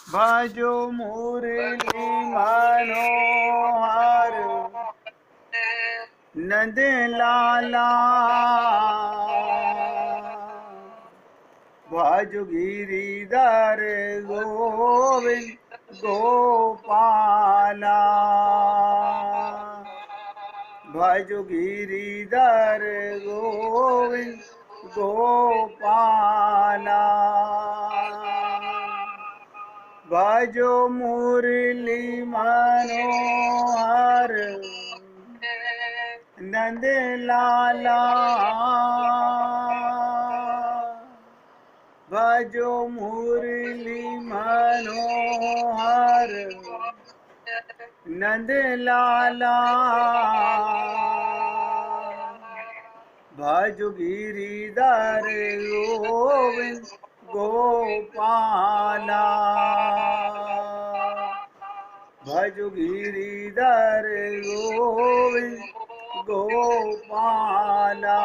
भजो मुरली मनोहर नंद लाला। भज गिरिधर गोविंद गोपाला। भज गिरिधर गोविंद गोपाला। भजो मुरली मनोहर नंद लाला। भजो मुरली मनोहर नंद लाला। भज गिरिधर गोविंद गोपाला। भज गिरिधर गोविंद गोपाला।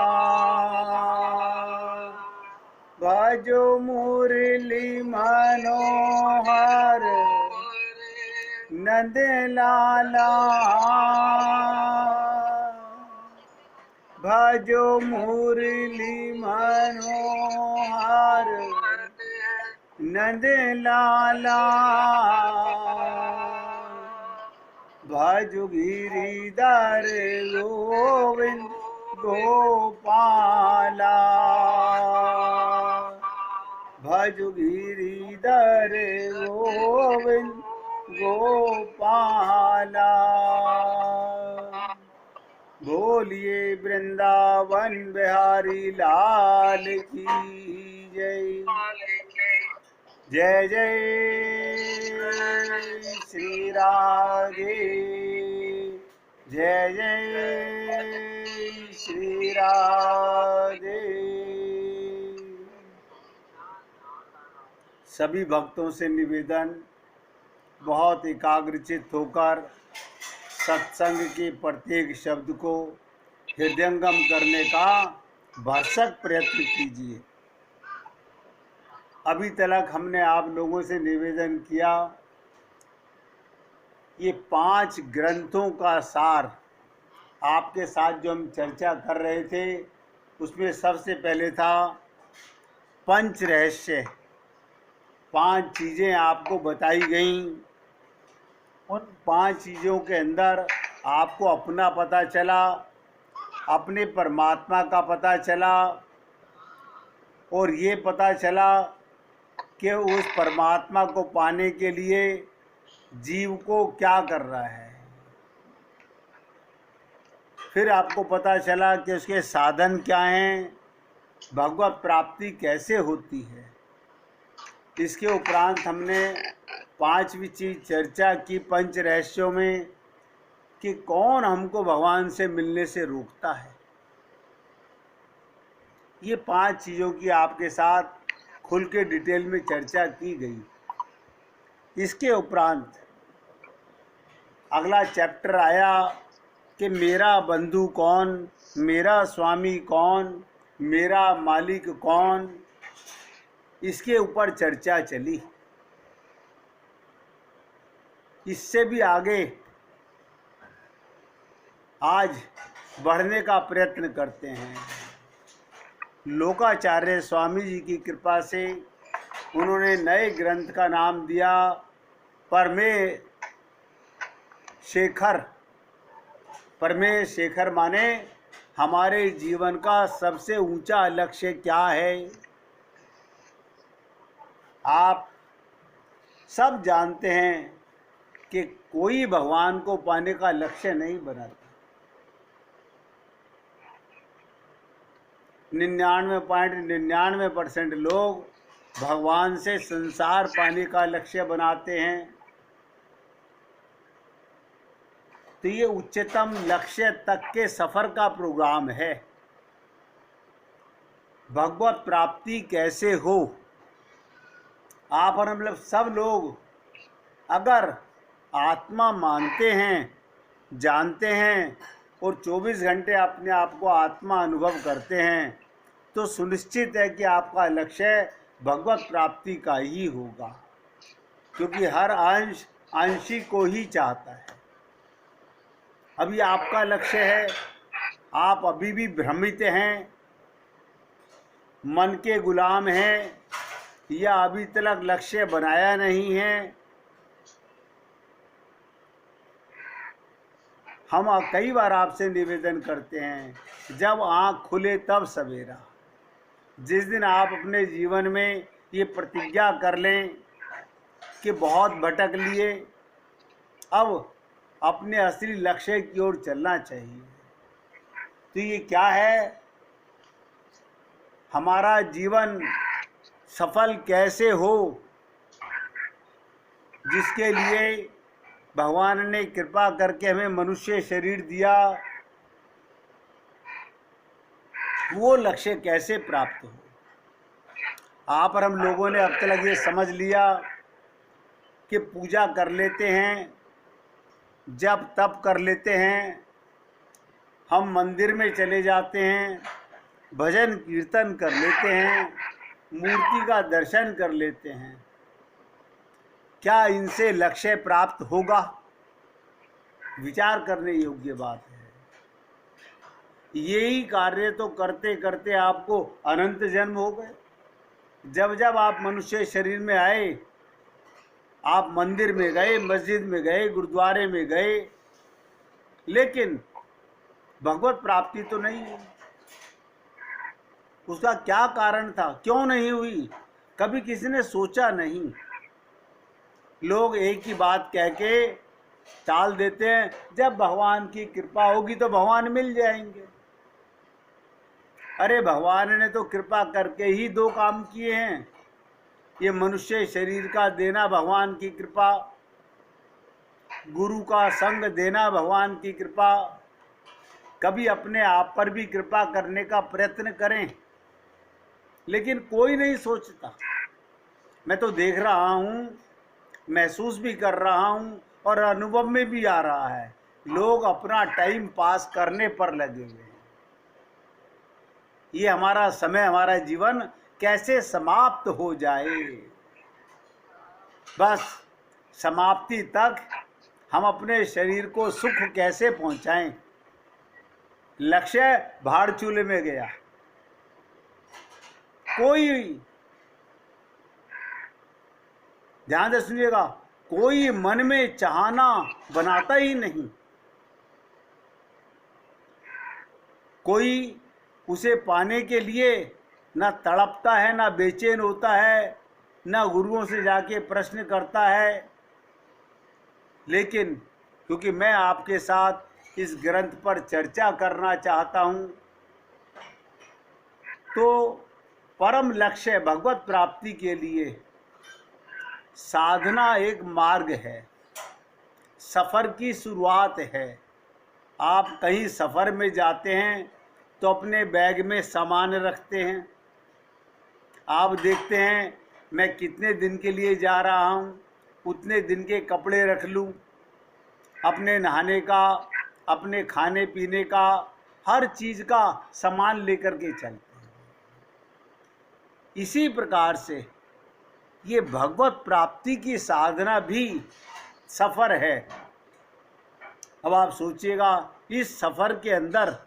भजो मुरली मनोहर नंद लाला। भजो मुरली मनोहर नंद लाला। भज गिरिधर गोविंद गोपाला। भज गिरिधर गोविंद गोपाला। बोलिए वृंदावन बिहारी लाल की जय। जय जय श्री राधे। जय जय श्री राधे। सभी भक्तों से निवेदन, बहुत एकाग्रचित होकर सत्संग के प्रत्येक शब्द को हृदयंगम करने का भरसक प्रयत्न कीजिए। अभी तक हमने आप लोगों से निवेदन किया, ये 5 ग्रंथों का सार आपके साथ जो हम चर्चा कर रहे थे, उसमें सबसे पहले था पंच रहस्य। 5 चीज़ें आपको बताई गईं। उन 5 चीज़ों के अंदर आपको अपना पता चला, अपने परमात्मा का पता चला, और ये पता चला कि उस परमात्मा को पाने के लिए जीव को क्या कर रहा है। फिर आपको पता चला कि उसके साधन क्या हैं, भगवत प्राप्ति कैसे होती है। इसके उपरांत हमने 5वीं चीज चर्चा की पंच रहस्यों में कि कौन हमको भगवान से मिलने से रोकता है। ये 5 चीज़ों की आपके साथ खुल के डिटेल में चर्चा की गई। इसके उपरांत अगला चैप्टर आया कि मेरा बंधु कौन, मेरा स्वामी कौन, मेरा मालिक कौन। इसके ऊपर चर्चा चली। इससे भी आगे आज बढ़ने का प्रयत्न करते हैं। लोकाचार्य स्वामी जी की कृपा से उन्होंने नए ग्रंथ का नाम दिया परमेशेखर। परमेशेखर माने हमारे जीवन का सबसे ऊंचा लक्ष्य क्या है। आप सब जानते हैं कि कोई भगवान को पाने का लक्ष्य नहीं बनाता। 99.99% लोग भगवान से संसार पाने का लक्ष्य बनाते हैं। तो ये उच्चतम लक्ष्य तक के सफर का प्रोग्राम है। भगवत प्राप्ति कैसे हो। आप और मतलब सब लोग अगर आत्मा मानते हैं, जानते हैं और 24 घंटे अपने आप को आत्मा अनुभव करते हैं, तो सुनिश्चित है कि आपका लक्ष्य भगवत प्राप्ति का ही होगा। क्योंकि हर अंश अंशी को ही चाहता है। अभी आपका लक्ष्य है, आप अभी भी भ्रमित हैं, मन के गुलाम हैं, या अभी तक लक्ष्य बनाया नहीं है। हम कई बार आपसे निवेदन करते हैं, जब आँख खुले तब सवेरा। जिस दिन आप अपने जीवन में ये प्रतिज्ञा कर लें कि बहुत भटक लिए, अब अपने असली लक्ष्य की ओर चलना चाहिए। तो ये क्या है? हमारा जीवन सफल कैसे हो, जिसके लिए भगवान ने कृपा करके हमें मनुष्य शरीर दिया, वो लक्ष्य कैसे प्राप्त हो। आप और हम लोगों ने अब तक ये समझ लिया कि पूजा कर लेते हैं, जब तप कर लेते हैं, हम मंदिर में चले जाते हैं, भजन कीर्तन कर लेते हैं, मूर्ति का दर्शन कर लेते हैं, क्या इनसे लक्ष्य प्राप्त होगा? विचार करने योग्य बात है। यही कार्य तो करते करते आपको अनंत जन्म हो गए। जब जब आप मनुष्य शरीर में आए, आप मंदिर में गए, मस्जिद में गए, गुरुद्वारे में गए, लेकिन भगवत प्राप्ति तो नहीं हुई। उसका क्या कारण था? क्यों नहीं हुई? कभी किसी ने सोचा नहीं। लोग एक ही बात कह के टाल देते हैं, जब भगवान की कृपा होगी तो भगवान मिल जाएंगे। अरे भगवान ने तो कृपा करके ही दो काम किए हैं, ये मनुष्य शरीर का देना भगवान की कृपा, गुरु का संग देना भगवान की कृपा। कभी अपने आप पर भी कृपा करने का प्रयत्न करें, लेकिन कोई नहीं सोचता। मैं तो देख रहा हूँ, महसूस भी कर रहा हूँ और अनुभव में भी आ रहा है, लोग अपना टाइम पास करने पर लगे हुए हैं। ये हमारा समय, हमारा जीवन कैसे समाप्त हो जाए, बस समाप्ति तक हम अपने शरीर को सुख कैसे पहुंचाएं। लक्ष्य भाड़ चूल्हे में गया। कोई, ध्यान से सुनिएगा, कोई मन में चाहना बनाता ही नहीं। कोई उसे पाने के लिए ना तड़पता है, ना बेचैन होता है, ना गुरुओं से जाके प्रश्न करता है। लेकिन क्योंकि मैं आपके साथ इस ग्रंथ पर चर्चा करना चाहता हूँ, तो परम लक्ष्य भगवत प्राप्ति के लिए साधना एक मार्ग है, सफ़र की शुरुआत है। आप कहीं सफ़र में जाते हैं तो अपने बैग में सामान रखते हैं। आप देखते हैं मैं कितने दिन के लिए जा रहा हूँ, उतने दिन के कपड़े रख लूँ, अपने नहाने का, अपने खाने पीने का, हर चीज़ का सामान लेकर के चलते हैं। इसी प्रकार से ये भगवत प्राप्ति की साधना भी सफ़र है। अब आप सोचिएगा, इस सफ़र के अंदर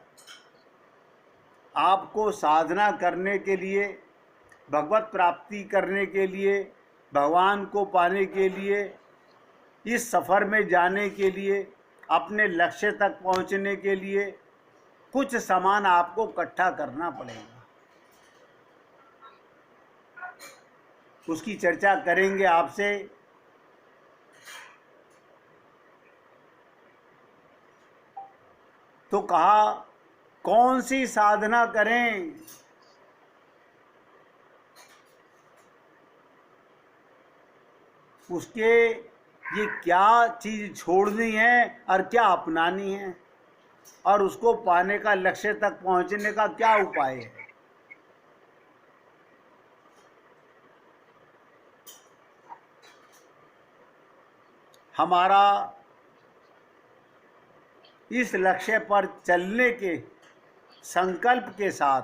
आपको साधना करने के लिए, भगवत प्राप्ति करने के लिए, भगवान को पाने के लिए, इस सफ़र में जाने के लिए, अपने लक्ष्य तक पहुंचने के लिए कुछ सामान आपको इकट्ठा करना पड़ेगा। उसकी चर्चा करेंगे आपसे। तो कहा कौन सी साधना करें? उसके ये क्या चीज़ छोड़नी है और क्या अपनानी है, और उसको पाने का, लक्ष्य तक पहुंचने का क्या उपाय है। हमारा इस लक्ष्य पर चलने के संकल्प के साथ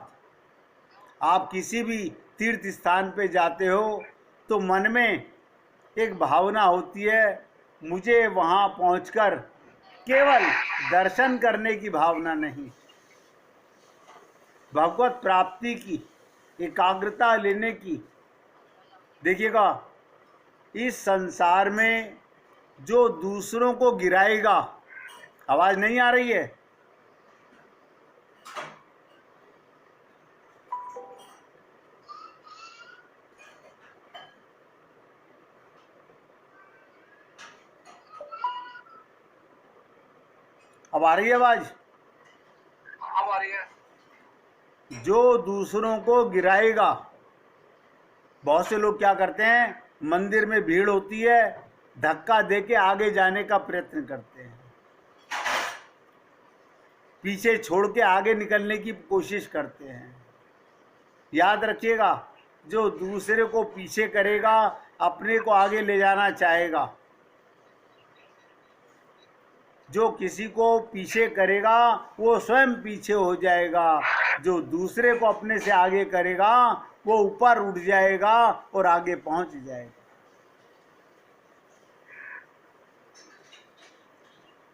आप किसी भी तीर्थ स्थान पे जाते हो तो मन में एक भावना होती है, मुझे वहाँ पहुंचकर केवल दर्शन करने की भावना नहीं, भगवत प्राप्ति की, एकाग्रता लेने की। देखिएगा, इस संसार में जो दूसरों को गिराएगा, आवाज नहीं आ रही है? अब आ रही है आवाज? अब आ रही है। जो दूसरों को गिराएगा, बहुत से लोग क्या करते हैं, मंदिर में भीड़ होती है, धक्का देके आगे जाने का प्रयत्न करते हैं, पीछे छोड़ के आगे निकलने की कोशिश करते हैं। याद रखिएगा, जो दूसरे को पीछे करेगा अपने को आगे ले जाना चाहेगा। जो किसी को पीछे करेगा वो स्वयं पीछे हो जाएगा। जो दूसरे को अपने से आगे करेगा वो ऊपर उठ जाएगा और आगे पहुंच जाएगा।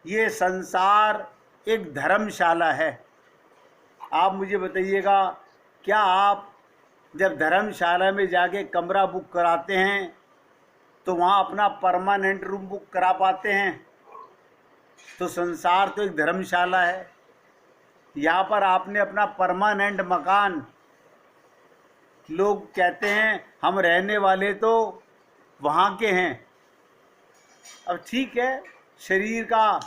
ये संसार एक धर्मशाला है। आप मुझे बताइएगा, क्या आप जब धर्मशाला में जाके कमरा बुक कराते हैं तो वहाँ अपना परमानेंट रूम बुक करा पाते हैं? तो संसार तो एक धर्मशाला है। यहाँ पर आपने अपना परमानेंट मकान, लोग कहते हैं हम रहने वाले तो वहाँ के हैं। अब ठीक है, शरीर का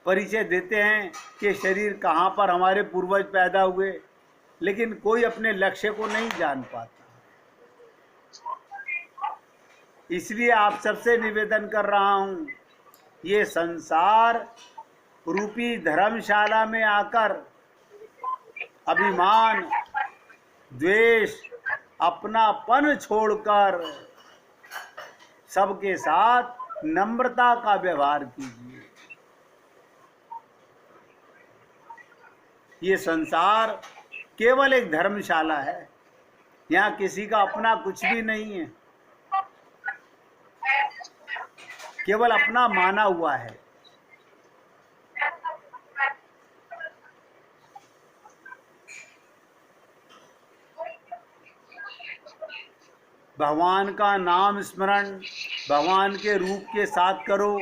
परिचय देते हैं कि शरीर कहाँ पर हमारे पूर्वज पैदा हुए, लेकिन कोई अपने लक्ष्य को नहीं जान पाता। इसलिए आप सबसे निवेदन कर रहा हूँ, ये संसार रूपी धर्मशाला में आकर अभिमान, द्वेष, अपनापन छोड़कर सबके साथ नम्रता का व्यवहार कीजिए। ये संसार केवल एक धर्मशाला है, यहाँ किसी का अपना कुछ भी नहीं है, केवल अपना माना हुआ है। भगवान का नाम स्मरण भगवान के रूप के साथ करो।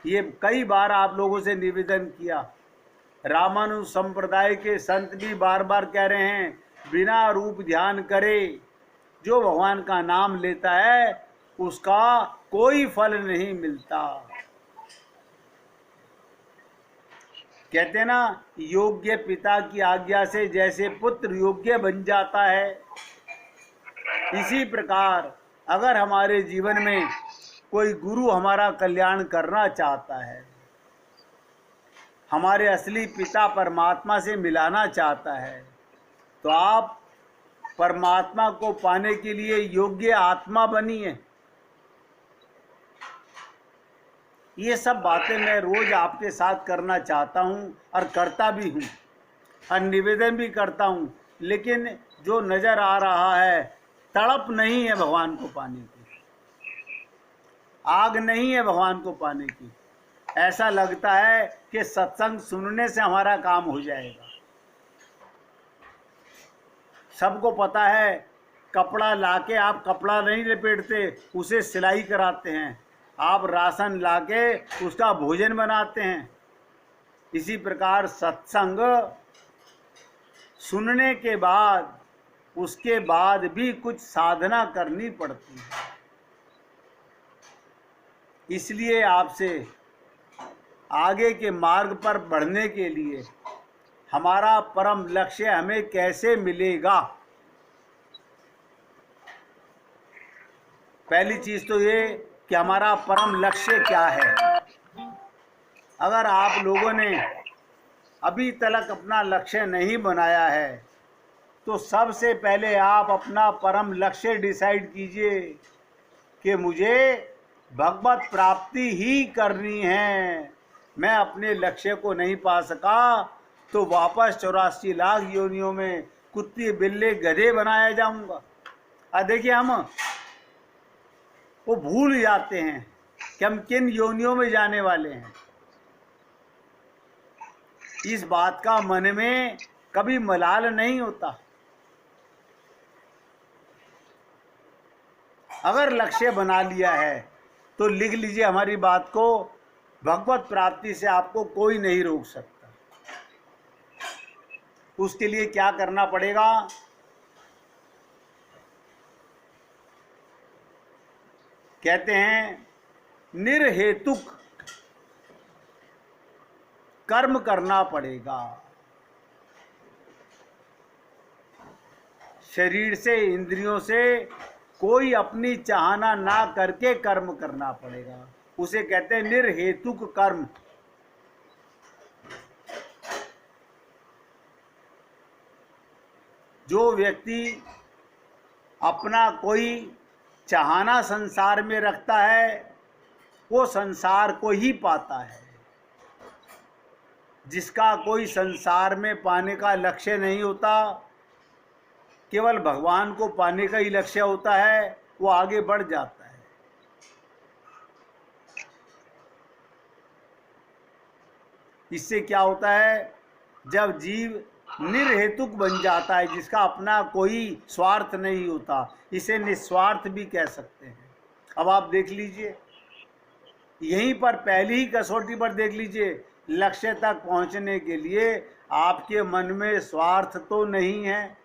ये कई बार आप लोगों से निवेदन किया। रामानुज संप्रदाय के संत भी बार बार कह रहे हैं, बिना रूप ध्यान करे जो भगवान का नाम लेता है उसका कोई फल नहीं मिलता। कहते हैं ना, योग्य पिता की आज्ञा से जैसे पुत्र योग्य बन जाता है, इसी प्रकार अगर हमारे जीवन में कोई गुरु हमारा कल्याण करना चाहता है, हमारे असली पिता परमात्मा से मिलाना चाहता है, तो आप परमात्मा को पाने के लिए योग्य आत्मा बनिए। ये सब बातें मैं रोज आपके साथ करना चाहता हूँ और करता भी हूँ और निवेदन भी करता हूँ, लेकिन जो नज़र आ रहा है, तड़प नहीं है भगवान को पाने की, आग नहीं है भगवान को पाने की। ऐसा लगता है कि सत्संग सुनने से हमारा काम हो जाएगा। सबको पता है, कपड़ा लाके आप कपड़ा नहीं लपेटते, उसे सिलाई कराते हैं। आप राशन लाके उसका भोजन बनाते हैं। इसी प्रकार सत्संग सुनने के बाद उसके बाद भी कुछ साधना करनी पड़ती है। इसलिए आपसे आगे के मार्ग पर बढ़ने के लिए हमारा परम लक्ष्य हमें कैसे मिलेगा, पहली चीज तो ये कि हमारा परम लक्ष्य क्या है। अगर आप लोगों ने अभी तक अपना लक्ष्य नहीं बनाया है तो सबसे पहले आप अपना परम लक्ष्य डिसाइड कीजिए कि मुझे भगवत प्राप्ति ही करनी है। मैं अपने लक्ष्य को नहीं पा सका तो वापस 84 लाख योनियों में कुत्ते बिल्ले गधे बनाया जाऊंगा। देखिए, हम वो भूल जाते हैं कि हम किन योनियों में जाने वाले हैं। इस बात का मन में कभी मलाल नहीं होता। अगर लक्ष्य बना लिया है तो लिख लीजिए हमारी बात को, भगवत प्राप्ति से आपको कोई नहीं रोक सकता। उसके लिए क्या करना पड़ेगा? कहते हैं निर्हेतुक कर्म करना पड़ेगा। शरीर से, इंद्रियों से कोई अपनी चाहना ना करके कर्म करना पड़ेगा। उसे कहते हैं निर्हेतुक कर्म। जो व्यक्ति अपना कोई चाहना संसार में रखता है वो संसार को ही पाता है। जिसका कोई संसार में पाने का लक्ष्य नहीं होता, केवल भगवान को पाने का ही लक्ष्य होता है, वो आगे बढ़ जाता है। इससे क्या होता है? जब जीव निर्हेतुक बन जाता है, जिसका अपना कोई स्वार्थ नहीं होता, इसे निस्वार्थ भी कह सकते हैं। अब आप देख लीजिए, यहीं पर पहली ही कसौटी पर देख लीजिए, लक्ष्य तक पहुंचने के लिए आपके मन में स्वार्थ तो नहीं है।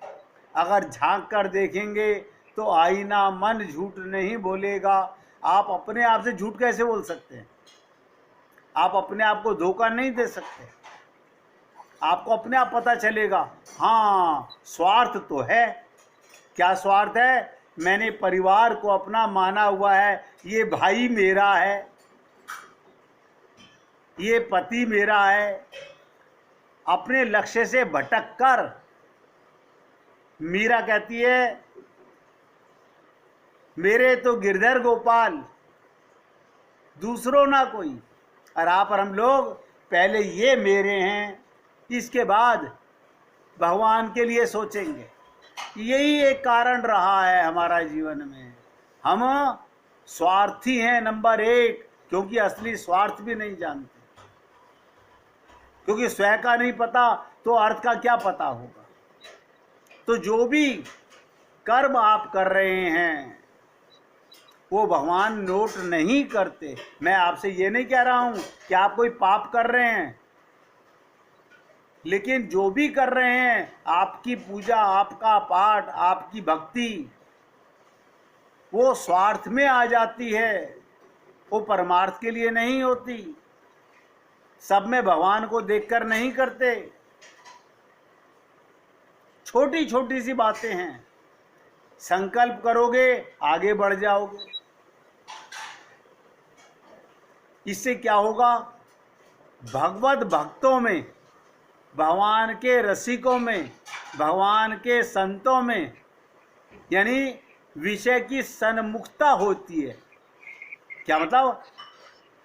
अगर झांक कर देखेंगे तो आईना मन झूठ नहीं बोलेगा। आप अपने आप से झूठ कैसे बोल सकते हैं? आप अपने आप को धोखा नहीं दे सकते। आपको अपने आप पता चलेगा, हाँ स्वार्थ तो है। क्या स्वार्थ है? मैंने परिवार को अपना माना हुआ है, ये भाई मेरा है, ये पति मेरा है। अपने लक्ष्य से भटक कर मीरा कहती है मेरे तो गिरधर गोपाल, दूसरों ना कोई। और आप और हम लोग पहले ये मेरे हैं, इसके बाद भगवान के लिए सोचेंगे। यही एक कारण रहा है हमारा जीवन में। हम स्वार्थी हैं नंबर 1, क्योंकि असली स्वार्थ भी नहीं जानते। क्योंकि स्वयं का नहीं पता तो अर्थ का क्या पता होगा। तो जो भी कर्म आप कर रहे हैं वो भगवान नोट नहीं करते। मैं आपसे ये नहीं कह रहा हूं कि आप कोई पाप कर रहे हैं, लेकिन जो भी कर रहे हैं, आपकी पूजा, आपका पाठ, आपकी भक्ति, वो स्वार्थ में आ जाती है, वो परमार्थ के लिए नहीं होती। सब में भगवान को देखकर नहीं करते। छोटी छोटी सी बातें हैं, संकल्प करोगे आगे बढ़ जाओगे। इससे क्या होगा? भगवत भक्तों में, भगवान के रसिकों में, भगवान के संतों में, यानी विषय की सन्मुखता होती है। क्या मतलब?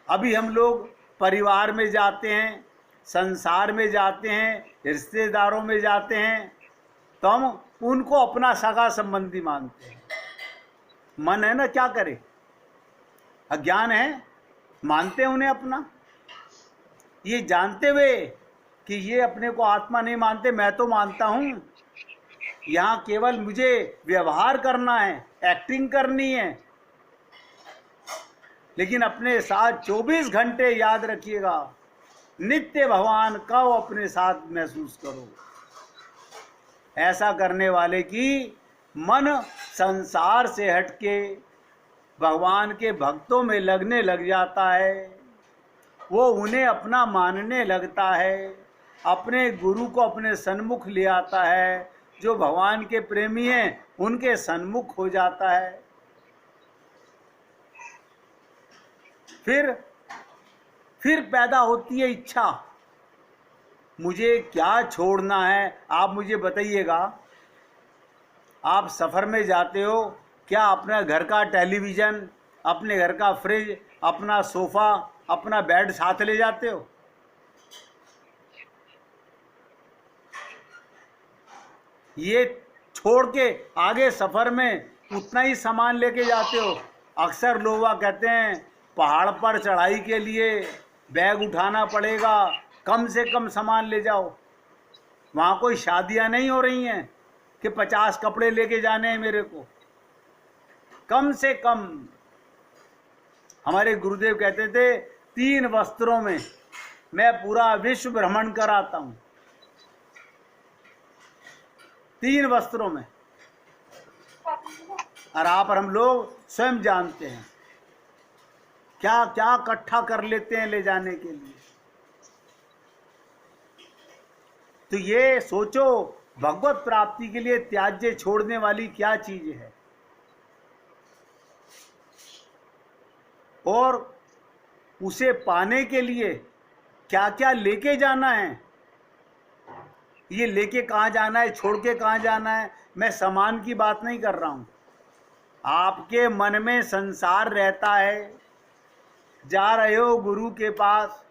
अभी हम लोग परिवार में जाते हैं, संसार में जाते हैं, रिश्तेदारों में जाते हैं, तो हम उनको अपना सगा संबंधी मानते हैं। मन है ना, क्या करे? अज्ञान है, मानते हैं उन्हें अपना। ये जानते हुए कि ये अपने को आत्मा नहीं मानते, मैं तो मानता हूं। यहाँ केवल मुझे व्यवहार करना है, एक्टिंग करनी है। लेकिन अपने साथ 24 घंटे याद रखिएगा, नित्य भगवान का अपने साथ महसूस करो। ऐसा करने वाले की मन संसार से हटके भगवान के भक्तों में लगने लग जाता है। वो उन्हें अपना मानने लगता है, अपने गुरु को अपने सन्मुख ले आता है। जो भगवान के प्रेमी हैं उनके सन्मुख हो जाता है। फिर पैदा होती है इच्छा, मुझे क्या छोड़ना है। आप मुझे बताइएगा, आप सफ़र में जाते हो, क्या अपना घर का टेलीविज़न, अपने घर का फ्रिज, अपना सोफ़ा, अपना बेड साथ ले जाते हो? ये छोड़ के आगे सफ़र में उतना ही सामान लेके जाते हो अक्सर लोग कहते हैं पहाड़ पर चढ़ाई के लिए बैग उठाना पड़ेगा, कम से कम सामान ले जाओ। वहाँ कोई शादियाँ नहीं हो रही हैं कि 50 कपड़े लेके जाने हैं मेरे को। कम से कम हमारे गुरुदेव कहते थे 3 वस्त्रों में मैं पूरा विश्व भ्रमण कराता हूँ। 3 वस्त्रों में। और आप और हम लोग स्वयं जानते हैं क्या क्या इकट्ठा कर लेते हैं ले जाने के लिए। तो ये सोचो भगवत प्राप्ति के लिए त्याज्य छोड़ने वाली क्या चीज है, और उसे पाने के लिए क्या क्या लेके जाना है। ये लेके कहाँ जाना है, छोड़ के कहाँ जाना है, मैं सामान की बात नहीं कर रहा हूं। आपके मन में संसार रहता है, जा रहे हो गुरु के पास,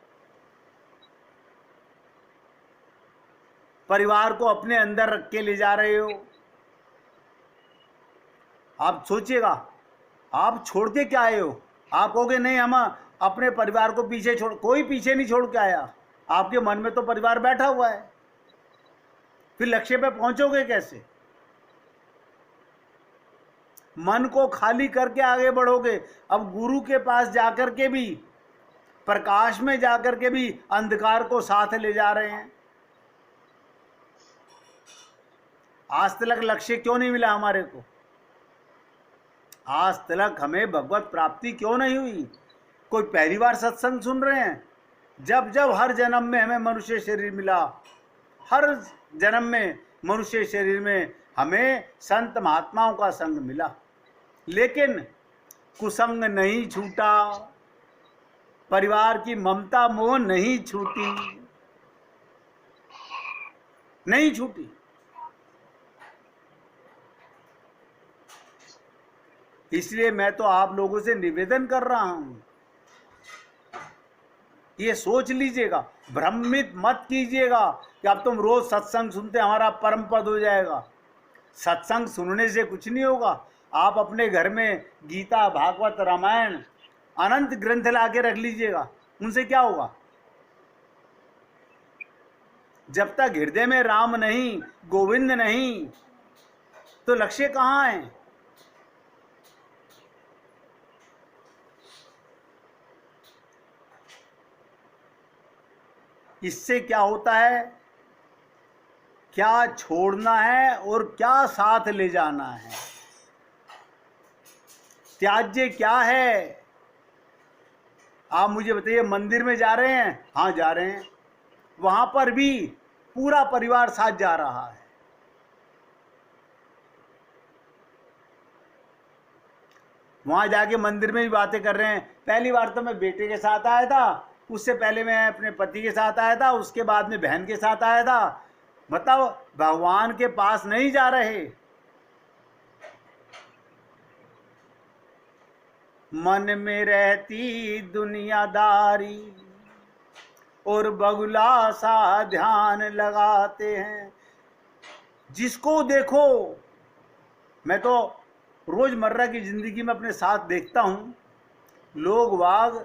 परिवार को अपने अंदर रख के ले जा रहे हो। आप सोचिएगा आप छोड़ के क्या आए हो। आप कहोगे नहीं हम अपने परिवार को पीछे छोड़, कोई पीछे नहीं छोड़ के आया। आपके मन में तो परिवार बैठा हुआ है, फिर लक्ष्य पे पहुंचोगे कैसे। मन को खाली करके आगे बढ़ोगे। अब गुरु के पास जाकर के भी, प्रकाश में जाकर के भी अंधकार को साथ ले जा रहे हैं। आज तक लक्ष्य क्यों नहीं मिला हमारे को, आज तक हमें भगवत प्राप्ति क्यों नहीं हुई। कोई पहली बार सत्संग सुन रहे हैं। जब जब हर जन्म में हमें मनुष्य शरीर मिला, हर जन्म में मनुष्य शरीर में हमें संत महात्माओं का संग मिला, लेकिन कुसंग नहीं छूटा, परिवार की ममता मोह नहीं छूटी, नहीं छूटी। इसलिए मैं तो आप लोगों से निवेदन कर रहा हूं, ये सोच लीजिएगा, भ्रमित मत कीजिएगा कि अब तुम रोज सत्संग सुनते हमारा परम पद हो जाएगा। सत्संग सुनने से कुछ नहीं होगा। आप अपने घर में गीता, भागवत, रामायण, अनंत ग्रंथ ला के रख लीजिएगा, उनसे क्या होगा। जब तक हृदय में राम नहीं, गोविंद नहीं, तो लक्ष्य कहाँ है। इससे क्या होता है, क्या छोड़ना है और क्या साथ ले जाना है। त्याज्य क्या है, आप मुझे बताइए। मंदिर में जा रहे हैं, हाँ जा रहे हैं, वहां पर भी पूरा परिवार साथ जा रहा है। वहां जाके मंदिर में भी बातें कर रहे हैं। पहली बार तो मैं बेटे के साथ आया था, उससे पहले मैं अपने पति के साथ आया था, उसके बाद में बहन के साथ आया था। बताओ, भगवान के पास नहीं जा रहे। मन में रहती दुनियादारी और बगुला सा ध्यान लगाते हैं। जिसको देखो, मैं तो रोजमर्रा की जिंदगी में अपने साथ देखता हूं, लोग वाग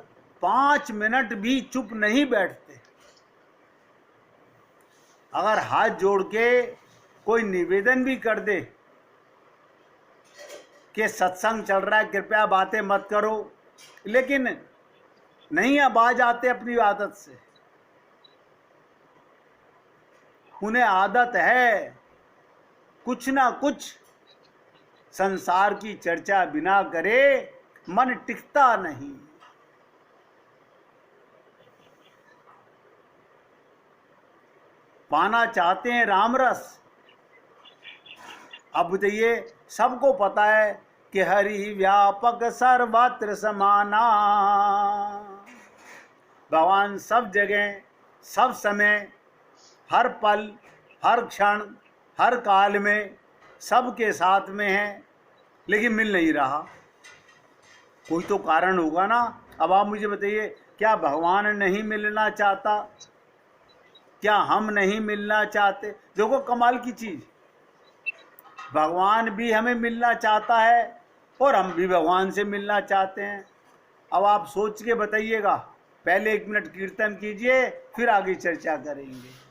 5 मिनट भी चुप नहीं बैठते। अगर हाथ जोड़ के कोई निवेदन भी कर दे कि सत्संग चल रहा है, कृपया बातें मत करो, लेकिन नहीं बाज आते अपनी आदत से। उन्हें आदत है कुछ ना कुछ संसार की चर्चा बिना करे मन टिकता नहीं। पाना चाहते हैं राम रस। अब बताइए, सबको पता है कि हरि व्यापक सर्वत्र समाना। भगवान सब जगह, सब समय, हर पल, हर क्षण, हर काल में सबके साथ में है, लेकिन मिल नहीं रहा। कोई तो कारण होगा ना। अब आप मुझे बताइए, क्या भगवान नहीं मिलना चाहता, क्या हम नहीं मिलना चाहते। देखो कमाल की चीज, भगवान भी हमें मिलना चाहता है और हम भी भगवान से मिलना चाहते हैं। अब आप सोच के बताइएगा। पहले 1 मिनट कीर्तन कीजिए, फिर आगे चर्चा करेंगे।